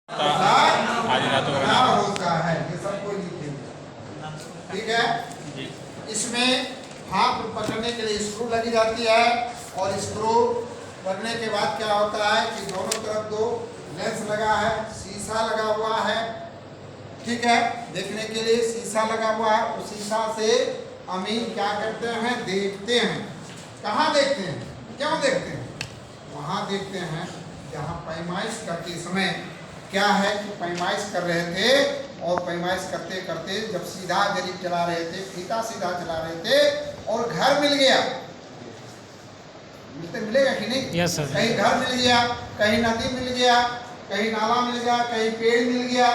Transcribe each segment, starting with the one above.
क्या होता है ये सबको लिखेंगे। ठीक है, इसमें हाथ पकड़ने के लिए स्क्रू लगी जाती है और स्क्रू लगने के बाद क्या होता है कि दोनों तरफ दो लेंस लगा है, शीशा लगा हुआ है। ठीक है, देखने के लिए शीशा लगा हुआ है। उस शीशा से अमीन क्या करते हैं, देखते हैं। कहाँ देखते हैं, क्यों देखते हैं? वहाँ देखते हैं जहाँ पैमाइश करते समय क्या है कि पैमाइश कर रहे थे और पैमाइश करते करते जब सीधा जरीब चला रहे थे, फीता सीधा चला रहे थे और घर मिल गया, मिलेगा कि नहीं? Yes sir. कहीं घर मिल गया, कहीं नदी मिल गया, कहीं नाला मिल गया, कहीं पेड़ मिल गया,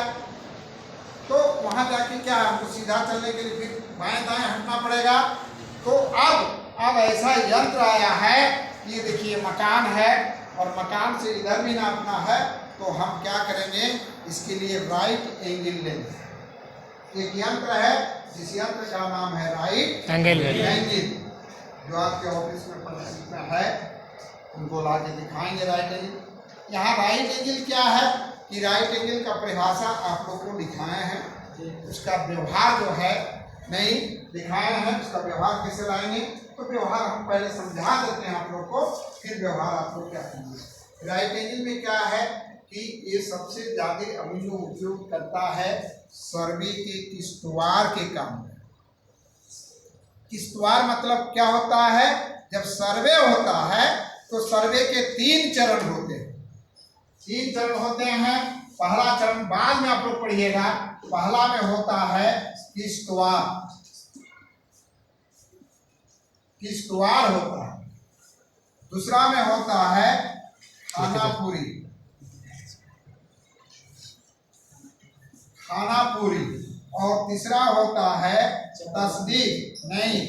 तो वहां जाके क्या हमको सीधा चलने के लिए फिर बाएं दाएं हटना पड़ेगा। तो अब ऐसा यंत्र आया है, ये देखिए मकान है और मकान से इधर भी नापना है, तो हम क्या करेंगे, इसके लिए राइट एंगल लेंगे। एक यंत्र है, जिस यंत्र का नाम है राइट एंगल, जो आपके ऑफिस में प्रदर्शित में है, उनको ला के दिखाएंगे राइट एंगल। यहाँ राइट एंगल क्या है कि राइट एंगल का परिभाषा आप लोग को दिखाए हैं, उसका व्यवहार जो है नहीं दिखाए हैं, उसका व्यवहार कैसे लाएंगे, तो व्यवहार हम पहले समझा देते हैं आप लोग को, फिर व्यवहार आप लोग क्या करेंगे। राइट एंगल में क्या है कि ये सबसे ज्यादा अमीन उपयोग करता है सर्वे के किश्तवार के काम में। किश्तवार मतलब क्या होता है, जब सर्वे होता है तो सर्वे के 3 चरण होते हैं। 3 चरण होते हैं। पहला चरण बाद में आप लोग पढ़िएगा, पहला में होता है किश्तवार, किश्तवार होता है। दूसरा में होता है खानापुरी, खानापुरी, और तीसरा होता है तस्दीक, नहीं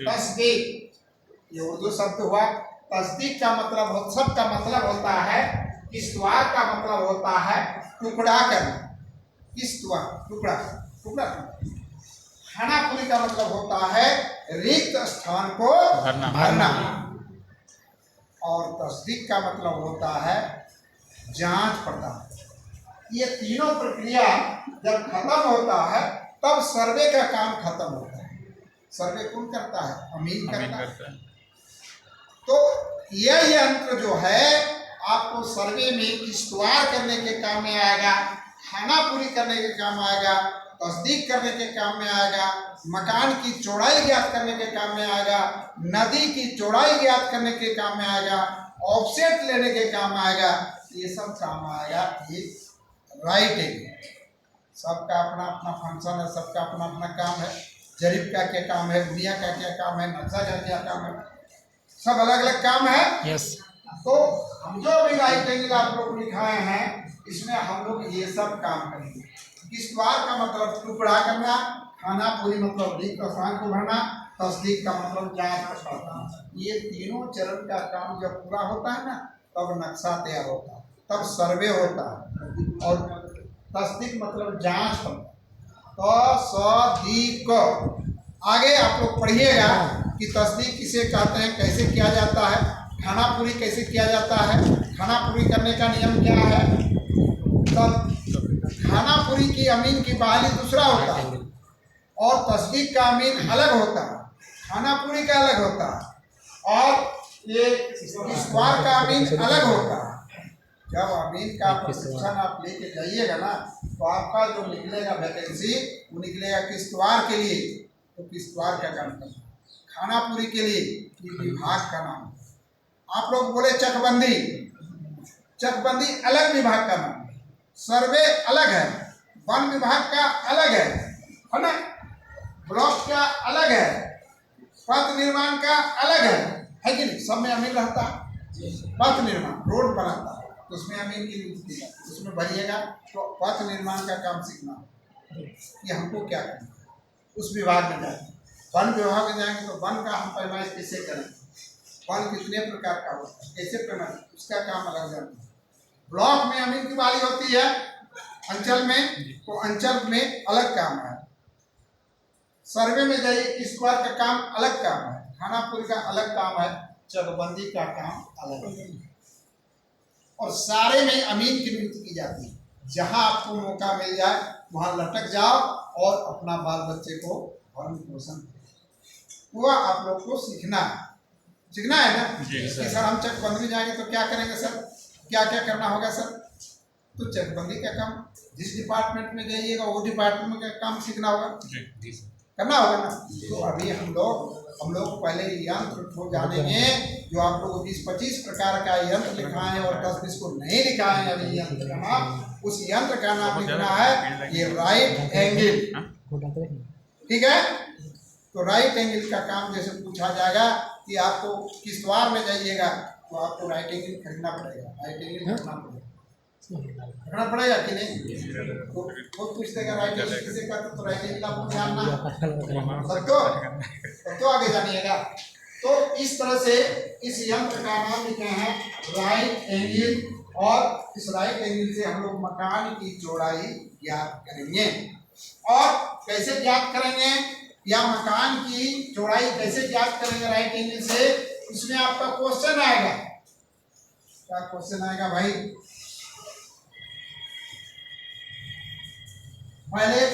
तस्दीक, ये उर्दू शब्द हुआ। तस्दीक का मतलब, सब का मतलब होता है, किश्तवार का मतलब होता है टुकड़ा करना, किश्तवार टुकड़ा टुकड़ा। खानापुरी का मतलब होता है रिक्त स्थान को भरना, और तस्दीक का मतलब होता है जांच पड़ताल। ये तीनों प्रक्रिया जब खत्म होता है तब सर्वे का काम खत्म होता है। सर्वे कौन करता है, अमीन करता है। तो यह यंत्र जो है आपको सर्वे में किश्तवार करने के काम में आएगा, खानापुरी करने के काम आएगा, तस्दीक करने के काम में आएगा, मकान की चौड़ाई ज्ञात करने के काम में आएगा, नदी की चौड़ाई ज्ञात करने के काम में आएगा, ऑफसेट लेने के काम आएगा। ये सब काम आएगा ये राइट एंगल। सबका अपना अपना फंक्शन है, सबका अपना अपना काम है। जरीब का क्या काम है, दुनिया का क्या काम है, नक्शा का क्या काम है, सब अलग अलग काम है। यस। तो हम जो भी राइट एंगल आप लोग लिखाए हैं, इसमें हम लोग ये सब काम करेंगे। किश्तवार का मतलब टुकड़ा करना, खानापुरी मतलब रिक्त स्थान को भरना, तस्दीक का मतलब जांच पड़ताल। ये तीनों चरण का काम जब पूरा होता है ना, तब नक्शा तैयार होता है, तब सर्वे होता है। और तस्दीक मतलब जांच पड़ताल। तस्दीक आगे आप लोग पढ़िएगा कि तस्दीक किसे कहते हैं, कैसे किया जाता है, खानापुरी कैसे किया जाता है, खानापुरी करने का नियम क्या है। तब खानापुरी की अमीन की बहाली दूसरा होता है और तस्दीक का अमीन अलग होता है, खानापुरी का अलग होता है, और ये किश्तवार का अमीन अलग होता है। जब अमीन का प्रशिक्षण आप लेके जाइएगा ना, तो आपका जो निकलेगा वैकेंसी, वो निकलेगा किश्तवार के लिए, तो किश्तवार का काम करना, खानापुरी के लिए विभाग का नाम। आप लोग बोले चकबंदी, चकबंदी अलग विभाग का नाम, सर्वे अलग है, वन विभाग का अलग है ना, ब्लॉक का अलग है, पथ निर्माण का अलग है कि नहीं? सब में अमीन रहता है। पथ निर्माण रोड बनाता है, उसमें अमीन की नियुक्ति है, उसमें भरिएगा। तो पथ निर्माण का काम सीखना कि हमको क्या करना है, उस विभाग में जाएंगे। वन विभाग में जाएंगे तो वन का हम पैमाइश कैसे करेंगे, वन कितने प्रकार का होता है, कैसे पैमाइश, उसका काम अलग जानते हैं। ब्लॉक में अमीन की बहाली होती है, अंचल में, तो अंचल में अलग काम है। सर्वे में जाइए, किश्तवार का काम अलग काम है, खानापुरी का अलग काम है, चकबंदी का काम अलग है। और सारे में अमीन की नियुक्ति की जाती है। जहां आपको मौका मिल जाए वहां लटक जाओ और अपना बाल बच्चे को भरण पोषण हुआ। आप लोग को सीखना है ना कि सर हम चकबंदी में जाएंगे तो क्या करेंगे सर, क्या क्या करना होगा सर। तो चकबंदी का काम जिस डिपार्टमेंट में जाइएगा वो डिपार्टमेंट का काम सीखना होगा, करना होगा ना। तो अभी हम लोग पहले यंत्र को जानेंगे, जो आप लोग को 20-25 प्रकार का यंत्र लिखा है और 10-20 को नहीं लिखा है अभी यंत्र का नाम, उस यंत्र का नाम लिखना है ये राइट एंगल, ठीक है। तो राइट एंगल का काम जैसे पूछा जाएगा कि आपको किस द्वार में जाइएगा तो आपको राइट एंगल खरीदना पड़ेगा, राइट एंगल रखना पड़ेगा कि नहीं। तो वो पूछ देगा राइट एंगल किसे कहते, तो राइट एंगल आपको जानना तो आगे जानिएगा। तो इस तरह से इस यंत्र का नाम लिखे हैं राइट एंगल, और इस राइट एंगल से हम लोग मकान की चौड़ाई ज्ञात करेंगे। और कैसे ज्ञात करेंगे या मकान की चौड़ाई कैसे ज्ञात करेंगे राइट एंगल से, इसमें आपका क्वेश्चन आएगा। क्या क्वेश्चन आएगा भाई, पहले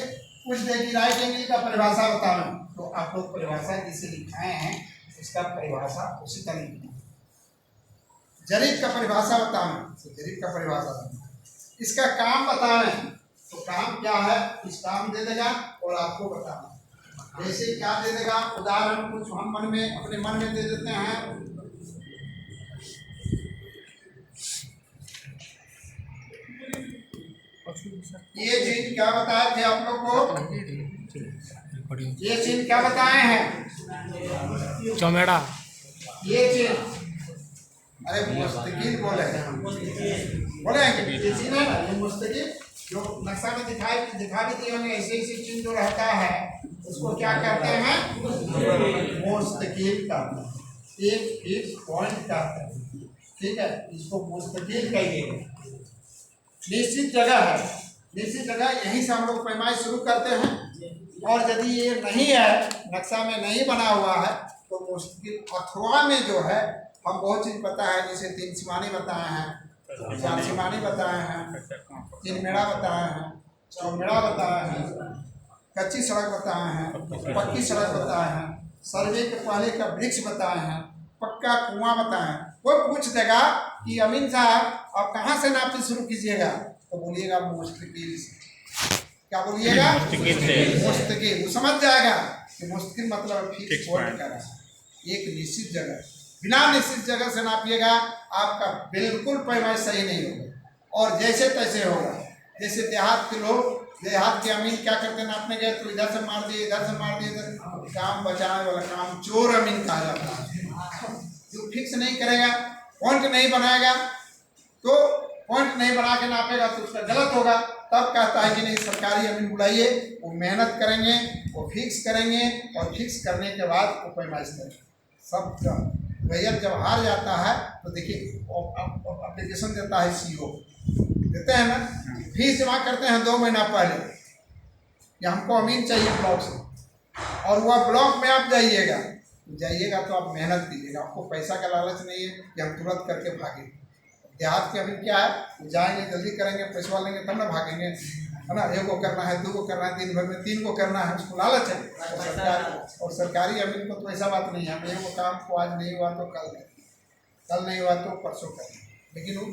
पूछ दे कि राइट एंगल का परिभाषा बताओ, तो आप लोग परिभाषा जिसे लिखाए हैं उसका परिभाषा उसी तरह लिखना। जरीब का परिभाषा बताओ, तो जरीब का परिभाषा इसका काम बताएं, तो काम क्या है इस काम दे देगा और आपको बताना। जैसे क्या दे देगा, उदाहरण कुछ हम अपने मन में दे देते हैं। ये चीज क्या बताए थे आप लोग को, ये चीज क्या बताए हैं चौमेड़ा, ये चीज अरे मुस्तकिल बोले हैं कि ये चीज है ना, ये मुस्तकिल जो नक्शा में दिखा भी दिए होंगे, ऐसे चीज जो रहता है उसको क्या कहते हैं, मुस्तकिल का एक फिक्स पॉइंट का, ठीक है, इसको मुस्तकिल कहिए। निश्चित जगह है, निश्चित जगह यहीं से हम लोग पैमाइश शुरू करते हैं। और यदि ये नहीं है, नक्शा में नहीं बना हुआ है, तो मुश्किल अथवा में जो है हम बहुत चीज़ बताए हैं, जैसे 3 सिमानी बताए हैं, 4 सिमानी बताए हैं, 3 मेड़ा बताए हैं, 4 मेड़ा बताए हैं, कच्ची सड़क बताए हैं, पक्की सड़क बताए हैं, सर्वे के पहले का वृक्ष बताए हैं, पक्का कुआं बताए हैं। वो पूछ देगा कि अमीन साहब आप कहाँ से नापते शुरू कीजिएगा, तो बोलिएगा मुस्तकिल से। क्या बोलिएगा, मुस्तकिल। वो समझ जाएगा कि मुस्तकिल मतलब फिक्स पॉइंट का एक निश्चित जगह। बिना निश्चित जगह से नापिएगा आपका बिल्कुल पैमाइश सही नहीं होगा और जैसे तैसे होगा। जैसे देहात के लोग, देहात के अमीन क्या करते हैं, नापने गए तो इधर से मार दिए, इधर से मार दिए, काम बचाने वाला काम चोर अमीन कहा जाता है। जो फिक्स नहीं करेगा, पॉइंट नहीं बनाएगा, तो पॉइंट नहीं बना के नापेगा तो उसका गलत होगा। तब कहता है कि नहीं सरकारी अमीन बुलाइए, वो मेहनत करेंगे, वो फिक्स करेंगे और फिक्स करने के बाद वो पैमाइश करेंगे सब। भैया जब हार जाता है तो देखिए एप्लीकेशन देता है सीओ, देते हैं ना, फीस जमा करते हैं 2 महीना पहले कि हमको अमीन चाहिए ब्लॉक से, और वह ब्लॉक में आप जाइएगा तो आप मेहनत कीजिएगा। आपको पैसा का लालच नहीं है कि हम तुरंत करके भागें। देहात के अमीन क्या है, जाएंगे जल्दी करेंगे, पैसा लेंगे तब ना भागेंगे, है ना। 1 को करना है, 2 को करना है, दिन भर में 3 को करना है, उसको लालच है। और सरकारी अमीन को तो ऐसा बात नहीं है, हम 1 काम को आज नहीं हुआ तो कल नहीं हुआ तो परसों करें, लेकिन वो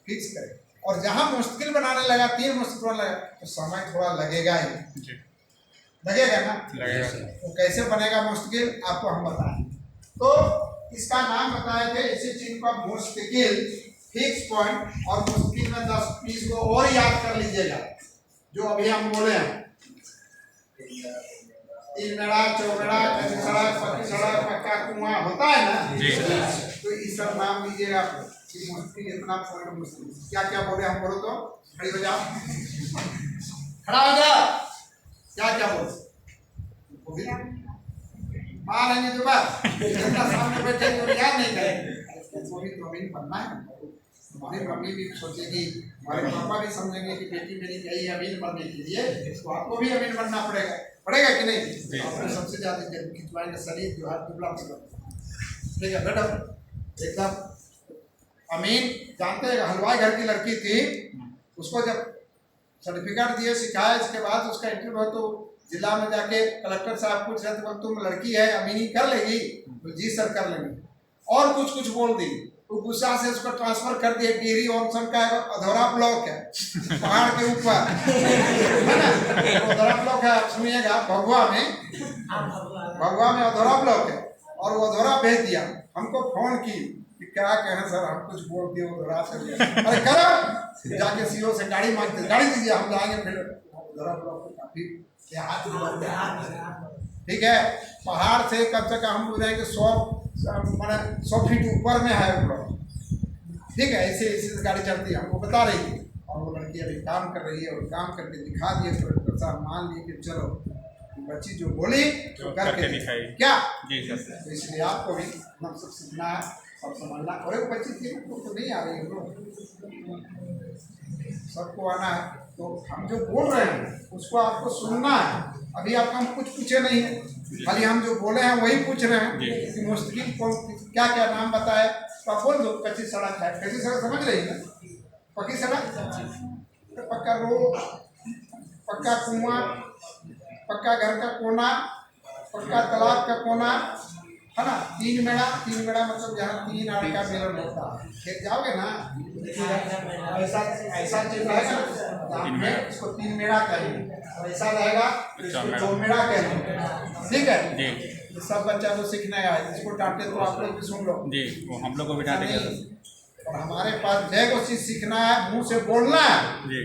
फिक्स करें। और जहाँ मुश्किल बनाने लगा, 3 मुश्किल लगा, तो समय थोड़ा लगेगा ही, लगेगा ना, लगेगा। तो कैसे बनेगा मुश्किल आपको हम बताएं। तो इसका नाम बताए थे, इसी चीज का मुश्किल फिक्स पॉइंट। और मुश्किल में 10-20 को और याद कर लीजिएगा जो अभी हम बोले हैं। 3 मेड़ा, 4 मेड़ा, कच्ची सड़क, पक्की सड़क, पक्का कुआं होता है ना, तो इस सब नाम लीजिएगा आप। मुश्किल इतना पॉइंट मुश्किल क्या क्या बोले हम, बोलो तो खड़ी हो जाओ, खड़ा हो जाओ, क्या क्या बोले मारेंगे जो बात सामने बैठे तो याद नहीं करेंगे। तो अमीन बनना है, हमारी मम्मी भी सोचेगी, हमारे पापा भी समझेंगे कि बेटी मेरी गई अमीन बनने के लिए, तो आपको भी अमीन बनना पड़ेगा कि नहीं। आपको सबसे ज़्यादा खिंचवाएंगे शरीर जो है दुबला, ठीक है, बैठो एकदम अमीन जानते हैं, हलवाई घर की लड़की थी, उसको जब सर्टिफिकेट दिए सिखाया, इसके बाद उसका इंटरव्यू हो तो जिला में जाके कलेक्टर साहब पूछ रहे थे तुम लड़की है अमीनी कर लेगी? तो जी सर कर लेंगे। और कुछ बोल दी तो गुस्सा से उसको ट्रांसफर कर दिया। टिहरी ऑप्शन का अधौरा ब्लॉक है पहाड़ के ऊपर, है ना, अधौरा ब्लॉक है, आप सुनिएगा, भगवा में अधौरा ब्लॉक है। और वो अधौरा भेज दिया, हमको फोन की कि क्या कहें सर, हम कुछ बोल दिए अधौरा से। अरे करो, जाके सीओ से गाड़ी मांगते, गाड़ी दीजिए हम जाएंगे। फिर अधौरा ब्लॉक काफी ठीक है, पहाड़ से कम से कम हम बोल रहे हैं कि 100 फीट ऊपर में है ब्लॉक। ठीक है, ऐसे ऐसे गाड़ी चलती है, हमको बता रही है। और वो लड़की अभी काम कर रही है और काम करके दिखा दिए तो साहब मान लिए कि चलो बच्ची जो बोली तो करके दिखाई क्या जी सर। तो इसलिए आपको भी हम सब सीखना है, सब समझना। और एक बच्ची थी तो नहीं आ रही है, सबको आना है। तो हम जो बोल रहे हैं उसको आपको सुनना है। अभी आपको हम कुछ पूछे नहीं, खाली हम जो बोले हैं वही पूछ रहे हैं कि मुस्तकिल कौन क्या क्या नाम बताए तो आप बोल दो। कच्ची सड़क है, कच्ची सड़क समझ रही है ना, पक्की सड़क, पक्का रोड, पक्का कुआं, पक्का घर का कोना, पक्का तालाब का कोना, है ना। 3 मेड़ा मतलब जहाँ 3 आड़ का मिलन होता है। खेत जाओगे ना ऐसा चीज रहेगा, इसको 3 मेड़ा कहेंगे, और ऐसा रहेगा इसको 2 मेड़ा कहेंगे। ठीक है, सब बच्चा को सीखना है। इसको डांटे तो आप लोग भी सुन लो जी, वो हम लोग को भी डांटेंगे। और हमारे पास जय को चीज सीखना है, मुंह से बोलना है जी।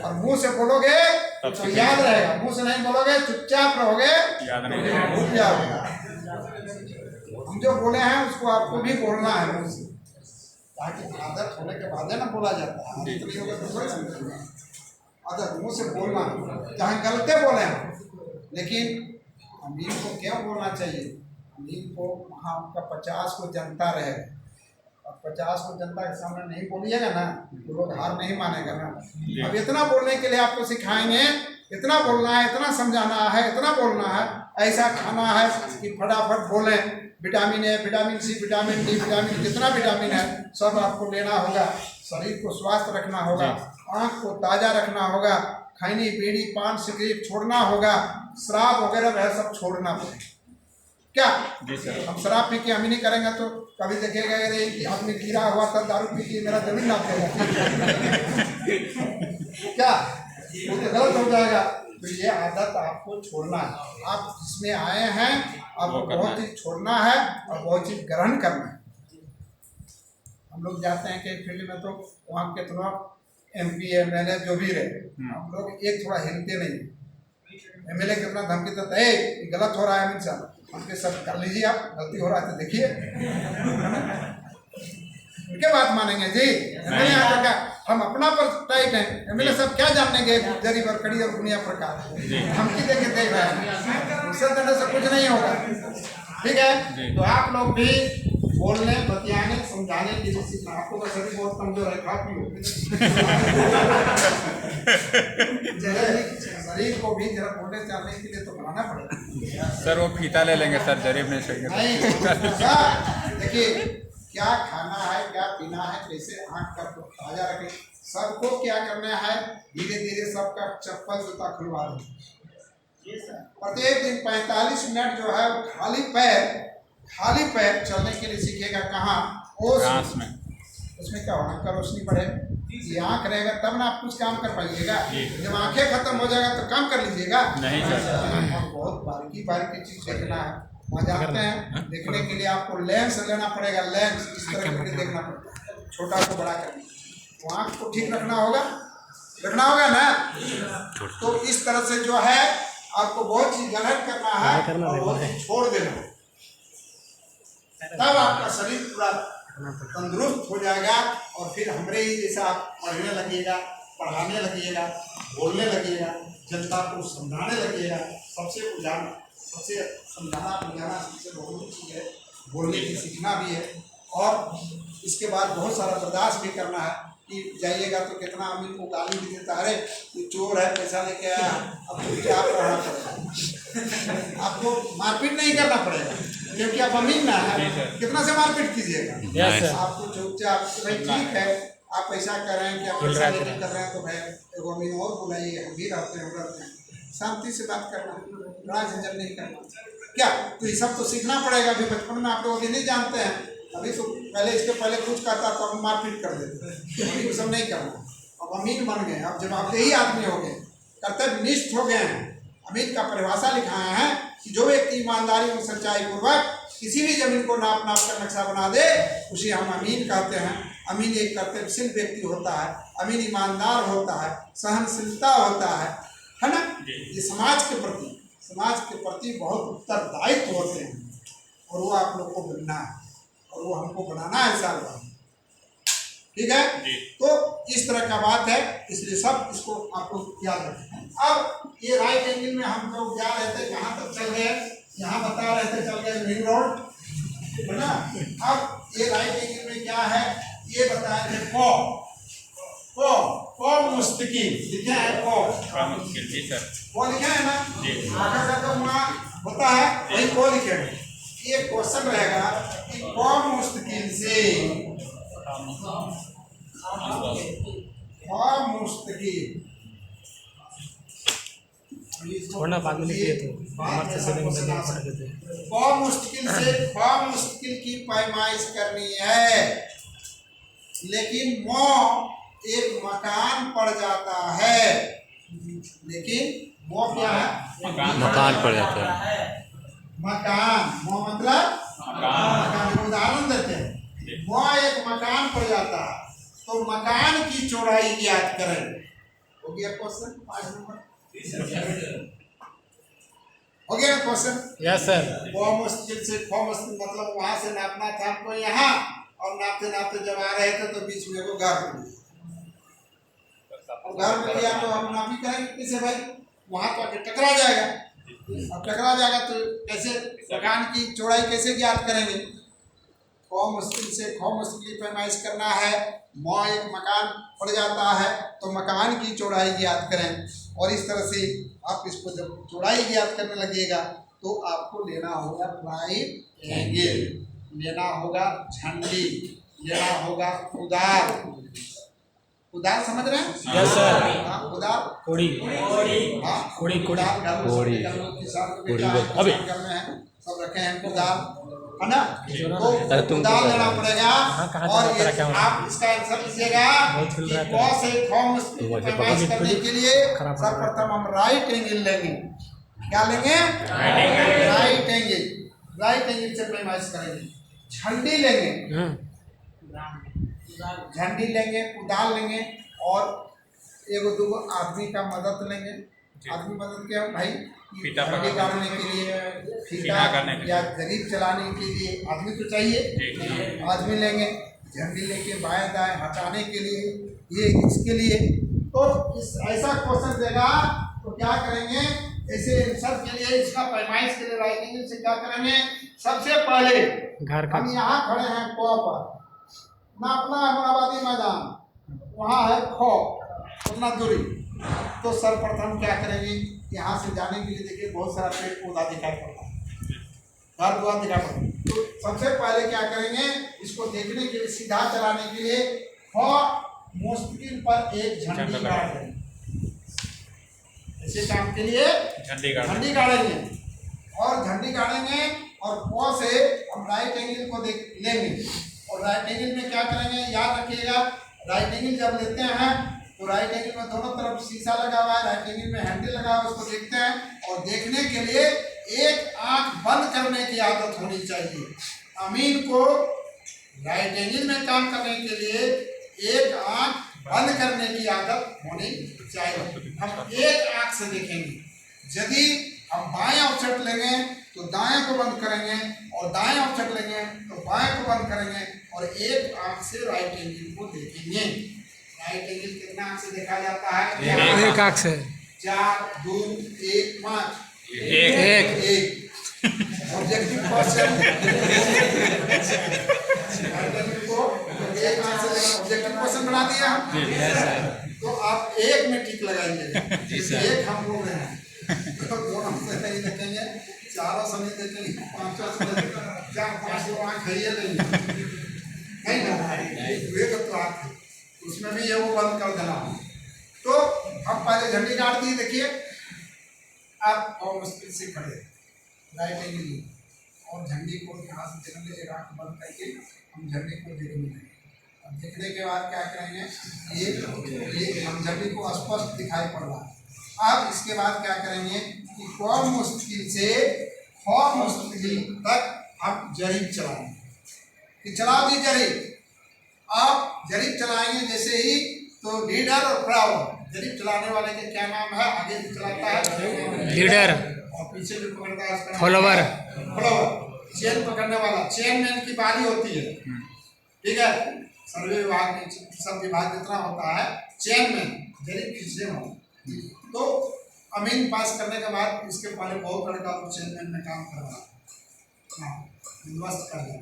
और मुंह से बोलोगे तो याद रहेगा, मुंह से नहीं बोलोगे चुपचाप रहोगे, याद नहीं, भूल जाओगे। हम जो बोले हैं उसको आपको भी बोलना है मुंह से, ताकि आदत होने के बाद है ना बोला जाता है। तो होगा तो थोड़ी समझेगा, आदत मुंह से बोलना, चाहे गलते बोले हैं। लेकिन अमीर को क्या बोलना चाहिए, अमीर को वहाँ आपका 50 को जनता रहे, और 50 को जनता के सामने नहीं बोलिएगा ना तो लोग हार नहीं मानेगा ना। अब इतना बोलने के लिए आपको सिखाएंगे, इतना बोलना है, इतना समझाना है, इतना बोलना है, ऐसा खाना है कि फटाफट बोलें। Vitamin A, vitamin C, vitamin D, vitamin जितना विटामिन है सब आपको लेना होगा। शरीर को स्वस्थ रखना होगा, आँख को ताज़ा रखना होगा, खैनी बीड़ी पान सिगरेट छोड़ना होगा, शराब वगैरह वह सब छोड़ना पड़ेगा। क्या जी सर, हम शराब पी के हम ही नहीं करेंगे तो कभी देखेगा अरे आदमी गिरा हुआ था दारू पी के मेरा जमीन ना देगा क्या, वो तो गलत हो जाएगा। तो ये आदत आपको छोड़ना है। आप जिसमें आए हैं आपको बहुत चीज छोड़ना है और बहुत चीज ग्रहण करना है। हम लोग जाते हैं कि फील्ड में तो वहाँ कितना MP MLA जो भी रहे, हम लोग एक थोड़ा हिलते नहीं। MLA कितना धमकी देता है, गलत हो रहा है अमित साहब, हमके सब कर लीजिए, आप गलती हो रहा है तो देखिए, उनके बात मानेंगे जी। MLA आकर का हम अपना पर टाइट है, MLA सब क्या जानने गए गरीब और कड़ी और दुनिया प्रकार धमकी दे के देख रहे हैं, उससे देने से कुछ नहीं होगा। ठीक है, तो आप लोग भी बोलने बतियाने समझाने की लिए सीखना। आपको तो शरीर बहुत कमजोर है, खा पियो शरीर को भी जरा बोलने चालने के लिए तो बनाना पड़ेगा सर। वो फीता ले लेंगे सर, जरीब नहीं सही। देखिए क्या खाना है, क्या पीना है, कैसे आँख का तो ताजा रखें। सबको क्या करना है, धीरे धीरे सबका चप्पल जूता खुलवा दो। प्रत्येक दिन 45 मिनट जो है खाली पैर चलने के लिए सीखेगा। कहाँ? ओस में। उसमें क्या होना, का रोशनी बढ़े, ये आँख रहेगा तब ना आप कुछ काम कर पाइएगा। जब आँखें खत्म हो जाएगा तो काम कर लीजिएगा नहीं सर। बहुत बारीकी चीज देखना है। वहाँ जाते हैं देखने के लिए आपको लेंस लेना पड़ेगा, लेंस इस तरह करके देखना पड़ेगा, छोटा को बड़ा करके। तो आँख को ठीक रखना होगा ना। तो इस तरह से जो है आपको बहुत चीज ग्रहण करना है और बहुत चीज छोड़ देना है, तब आपका शरीर पूरा तंदुरुस्त हो जाएगा। और फिर हमारे ही जैसा आप पढ़ने लगिएगा, पढ़ाने लगिएगा, बोलने लगिएगा, जनता को समझाने लगिएगा। सबसे समझाना बुझाना सबसे बहुत चीज़ है, बोलने की सीखना भी है। और इसके बाद बहुत सारा बर्दाश्त भी करना है कि जाइएगा तो कितना आदमी को गाली भी देता है, अरे ये चोर है, पैसा लेके आया, अब तो क्या रहना पड़ेगा आपको मारपीट नहीं करना पड़ेगा, क्योंकि आप अमीन ना है, जी सर। कितना से मारपीट कीजिएगा। Yes sir. आपको चुपचाप भाई ठीक है, आप ऐसा कर रहे हैं कि आप ऐसा नहीं कर रहे हैं, तो भाई एगो अमीन और बुलाइए, हम भी रहते हैं उधर में, शांति से बात करना, बड़ा झंझट नहीं करना। क्या तो ये सब तो सीखना पड़ेगा। अभी बचपन में आप लोग अभी नहीं जानते हैं, अभी तो पहले इसके पहले कुछ कहता तो हम मारपीट कर देते, अभी वो सब नहीं करना। अब अमीन बन गए, अब जवाबदेही आदमी हो गए, कर्तव्यनिष्ठ हो गए हैं। अमीन का परिभाषा लिखाया है कि जो व्यक्ति ईमानदारी और सच्चाई पूर्वक किसी भी जमीन को नाप नाप कर नक्शा बना दे, उसे हम अमीन कहते हैं। अमीन एक कर्तव्यशील व्यक्ति होता है, अमीन ईमानदार होता है, सहनशीलता होता है ना। ये समाज के प्रति बहुत उत्तरदायित्व होते हैं, और वो आप लोग को बनना है, और वो हमको बनाना है साल भर। ठीक है, तो इस तरह का बात है, इसलिए सब इसको आप लोग याद रखें। अब ये राइट एंगल में हम लोग जा रहे थे, कहाँ तक चल गए, यहाँ बता रहे थे चल गए रिंग रोड, है ना। अब ये राइट एंगल में क्या है, ये बताए थे को मुस्तकिल लिखे हैं, को लिखे है ना, आखिर का तो वहाँ होता है वही को लिखे हैं। ये क्वेश्चन रहेगा कि को मुस्तकिल से छोड़ना बाद में लिखिए तो हमारे से सेलिंग में नहीं पड़ गए मुश्किल की पैमाइश करनी है, लेकिन मौ एक मकान पड़ जाता है। लेकिन मौ क्या है, मकान पड़ जाता है। मकान, मौ मतलब मकान। उदाहरण देते हैं, मौ एक मकान पड़ जाता है, तो मकान की चौड़ाई ज्ञात करें। हो गया क्वेश्चन 5 नंबर, हो गया क्वेश्चन। Yes sir. बहुत मुश्किल से मतलब वहां से नापना था हमको यहाँ, और नापते नापते जब आ रहे थे तो बीच में वो घर में लिया, तो हम नापी करेंगे कैसे भाई, वहां तो आके टकरा जाएगा। अब टकरा जाएगा तो कैसे मकान की चौड़ाई कैसे ज्ञात करेंगे। खो मुश्किल पैमाइश करना है, मौ एक मकान पड़ जाता है, तो मकान की चौड़ाई ज्ञात करें। और इस तरह से आप इसको जब चौड़ाई ज्ञात करने लगेगा तो आपको लेना होगा राइट एंगल, लेना होगा झंडी, लेना होगा कुदाल समझ रहे हैं। Yes sir. हाँ, कुदाल कोड़ी, हाँ कोड़ी कुदाल अबे सब रखे हैं कुदाल, है ना। अरे तो तुम कुदाल लेना पड़ेगा। कहाँ और चला क्या हुआ? आप इसका आंसर लीजिएगा बहुत हिल रहा कि था। कौ से खौ मुश्किल की पैमाइश करने के लिए सर्वप्रथम हम राइट एंगल लेंगे। क्या लेंगे, राइट एंगल। राइट एंगल से पैमाइश करेंगे। झंडी लेंगे, झंडी लेंगे, कुदाल लेंगे, और एगो दूगो आदमी का मदद लेंगे। आदमी मदद क्या भाई, झंडी गाड़ने के लिए, फीता या गरीब चलाने के लिए आदमी तो चाहिए, आदमी लेंगे। झंडी लेके बाएं दाएं हटाने के लिए, ये इसके लिए। तो इस ऐसा क्वेश्चन देगा तो क्या करेंगे, ऐसे सब के लिए इसका पैमाइश के लिए राइट एंगल से क्या करेंगे। सबसे पहले हम यहाँ खड़े हैं को पर, नापना है आबादी मैदान, वहाँ है खो, उतना दूरी। तो सर्वप्रथम क्या करेंगे, यहाँ से जाने के लिए देखिए बहुत सारा पेड़ पौधा दिखाई पड़ता है, घर द्वार दिखाई पड़ता है। तो सबसे पहले क्या करेंगे, इसको देखने के लिए, सीधा चलाने के लिए खो मुश्किल पर एक झंडी गाड़ देंगे। ऐसे काम के लिए झंडी गाड़ेंगे, और झंडी गाड़ेंगे, और खो से हम राइट एंगल को देख लेंगे। और राइट एंगल में क्या करेंगे, याद रखिएगा, राइट एंगल जब लेते हैं तो राइट एंगल में दोनों तरफ शीशा लगा हुआ है, राइट एंगल में हैंडल लगा हुआ है, उसको देखते हैं। और देखने के लिए एक आंख बंद करने की आदत होनी चाहिए। अमीन को राइट एंगल में काम करने के लिए एक आंख बंद करने की आदत होनी चाहिए। हम एक आंख से देखेंगे। यदि हम बाएं ऑब्जेक्ट लेंगे तो दाएं को बंद करेंगे, और दाएं ऑब्जेक्ट लेंगे तो बाएं को बंद करेंगे, और एक आंख से राइट एंगल को देखेंगे। राइट एंगल कितना आंख से देखा जाता है, एक आंख से। 4 2 1 5 एक ऑब्जेक्टिव क्वेश्चन एक आंख से ऑब्जेक्टिव क्वेश्चन बना दिया। तो आप एक में टिक लगाएंगे, एक हम बोल रहे हैं, तो दोनों से नहीं देखेंगे, 4 समय देखेंगे 5 समय क्या 5 लोग आँख खाइए नहीं ना एक तो आँख है उसमें भी ये वो बंद कर देना। तो अब पहले झंडी गाड़ दी, देखिए आप और मुश्किल से खड़े राइट एंगल लिए और झंडी को यहाँ से देखने एक आँख बंद करके हम झंडी को देखने लगे। अब देखने के बाद क्या करेंगे, ये हम झंडी को स्पष्ट दिखाई पड़ रहा है। अब इसके बाद क्या करेंगे कि कम मुश्किल से कम मुश्किल तक हम जरीब चलाएंगे कि चलाओ जी जरीब। आप जरीब चलाएंगे जैसे ही तो लीडर और फ्लावर, जरीब चलाने वाले के क्या नाम है, आगे भी चलाता है लीडर और पीछे भी पकड़ता है उसका फॉलोवर। फॉलोवर चेन पकड़ने वाला, चेन मैन की बारी होती है, ठीक है। सर्वे विभाग में सब विभाग जितना होता है चेन मैन जरीब खींचने वाला। तो अमीन पास करने के बाद इसके पहले बहुत लड़का तो चेन मैन में काम कर रहा है, इन्वेस्ट कर रहा है,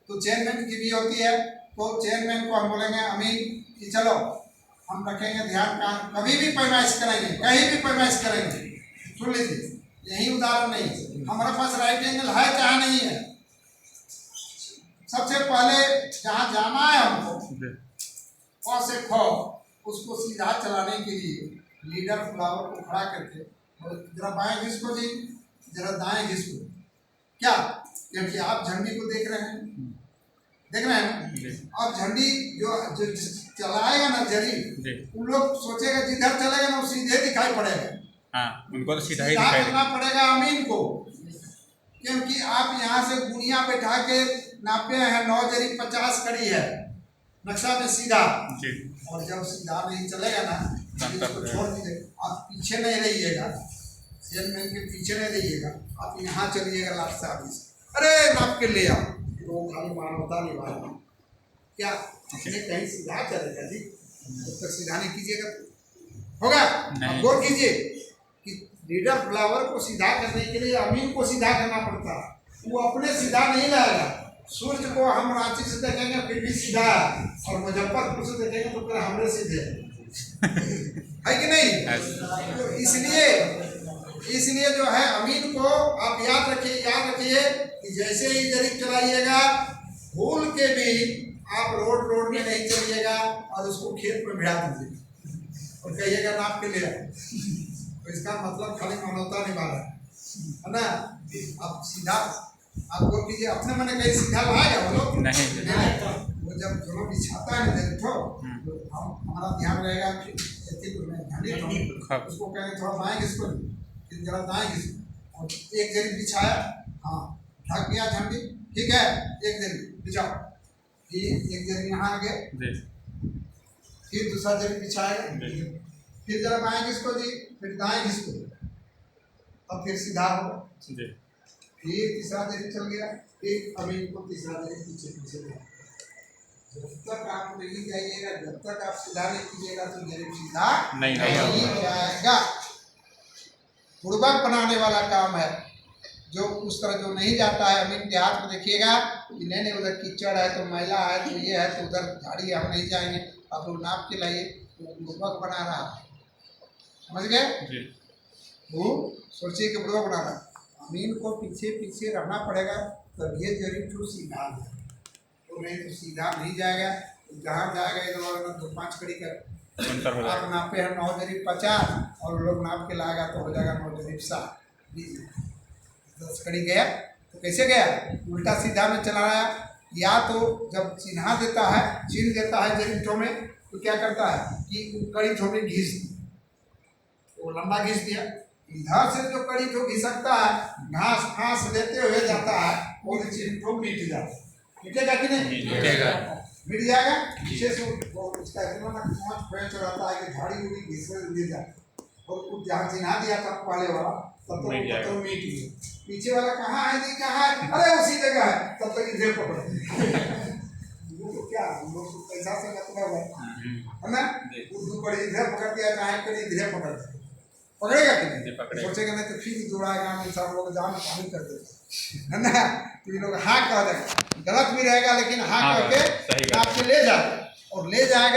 तो चेन मैन की भी होती है। तो चेन मैन को हम बोलेंगे अमीन कि चलो हम रखेंगे ध्यान का, कभी भी पैमाइश करेंगे, कहीं भी पैमाइश करेंगे। सुन लीजिए, यही उदाहरण नहीं, हमारे पास राइट एंगल है चाहे नहीं है, सबसे पहले जहाँ जाना है हमको और से खो उसको सीधा चलाने के लिए लीडर फ्लावर को खड़ा करके जरा बाएं घिसको जी, जरा दाएं घिसको, क्या क्योंकि आप झंडी को देख रहे हैं, देख रहे हैं। अब झंडी जो चलाएगा ना जरीब, उन लोग सोचेगा जिधर चलेगा ना वो सीधे दिखाई पड़ेगा। हाँ, उनको तो सीधा ही सीधा दिखाई करना पड़ेगा अमीन को, क्योंकि आप यहाँ से गुनिया बैठा के नापे हैं 9 जरीब 50 कड़ी है नक्शा में सीधा जी। और जब सीधा नहीं चलेगा ना इसको छोड़ दीजिए, आप पीछे नहीं रहिएगा, चेन मैन के पीछे नहीं रहिएगा, आप यहाँ चलिएगा लास्ट से आगे से, अरे नाप के ले आओ, तो खाली मानवता नहीं मानना क्या अपने कहीं सीधा चलेगा जी, जब तक सीधा नहीं कीजिएगा होगा। अब गौर कीजिए कि लीडर फ्लावर को सीधा करने के लिए अमीन को सीधा करना पड़ता है, वो अपने सीधा नहीं रहेगा। सूर्य को हम रांची से देखेंगे फिर भी सीधा है, और मुजफ्फरपुर से देखेंगे तो फिर हमरे सीधे है कि नहीं। तो इसलिए जो है अमीन को आप याद रखिए कि जैसे ही जरीब चलाइएगा भूल के भी आप रोड में नहीं चलिएगा और उसको खेत में भिड़ा दीजिएगा और कहिएगा नाप के ले आओ, तो इसका मतलब खाली मानवता निभा रहा है ना। आप सीधा आप लोग कीजिए, अपने मन कहीं सीधा लाएगा वो लोग नहीं। वो जब दोनों बिछाता है ना तो हमारा ध्यान रहेगा उसको कहेंगे थोड़ा बाएं घिसको, फिर जरा दाएं घिसको, और एक जरीब बिछाया, हाँ ढक गया झंडी, ठीक है, एक जरीब बिछाओ, फिर एक जरीब यहाँ आ गए, फिर दूसरा जरीब बिछाएगा, फिर जरा बाएं घिसको जी, फिर दाएं घिसको, और फिर सीधा हो, फिर तीसरा जरीब चल गया, फिर अभी को तीसरा जरीब पीछे गया। जब तक आप नहीं जाइएगा, जब तक आप सीधा नहीं कीजिएगा तो जरीब सीधा नहीं जाएगा। पूर्वक बनाने वाला काम है, जो उस तरह जो नहीं जाता है अमीन के हाथ में देखिएगा कि नहीं उधर कीचड़ है तो मैला है तो ये है तो उधर झाड़ी हम नहीं जाएंगे, आप लोग नाप के लाइए, तो पूर्वक बना रहा है, समझ गए। वो सोचिए कि पूर्वक बना रहा है, अमीन को पीछे रहना पड़ेगा तब ये जरीब तो सीधा है, तो नहीं तो सीधा नहीं जाएगा, जहाँ जाएगा इधर 2-5 कड़ी का आप नापे हैं 9 जरीब 50 और लोग नाप के लाएगा तो हो जाएगा 9 जरीब 60, 10 कड़ी गया तो कैसे गया, उल्टा सीधा में चला रहा है। या तो जब चिन्हा देता है, चिन्ह देता है जरीब ठो में, तो क्या करता है कि कड़ी ठो में घिस, वो लंबा घिस दिया, इधर से जो कड़ी ठो घिसकता है घास फांस लेते हुए जाता है, वो चिन्ह ठो मिट जाता है, मिटेगा कि नहीं मिट जाएगा। विशेष उसका इतना चढ़ाता है कि झाड़ी उड़ी घिसने गिर जाए, और कुछ जहाँ चिन्हा दिया था पहले वाला तब तो मीट गया, पीछे वाला कहाँ है जी कहाँ है, अरे उसी जगह है, तब तक इधर पकड़े वो तो क्या हम लोग तो पैसा से मतलब है ना, उर्दू कड़ी इधर पकड़ दिया, चाहे कड़ी इधर पकड़ दिया, पकड़ेगा कि नहीं, सोचेगा नहीं तो फिर जोड़ाएगा, इंसान लोग जान पानी कर देगा है ना, तो ये लोग हाँ कह देगा, गलत भी रहेगा लेकिन हाँ कह के आपसे ले जाए और ले जाएगा।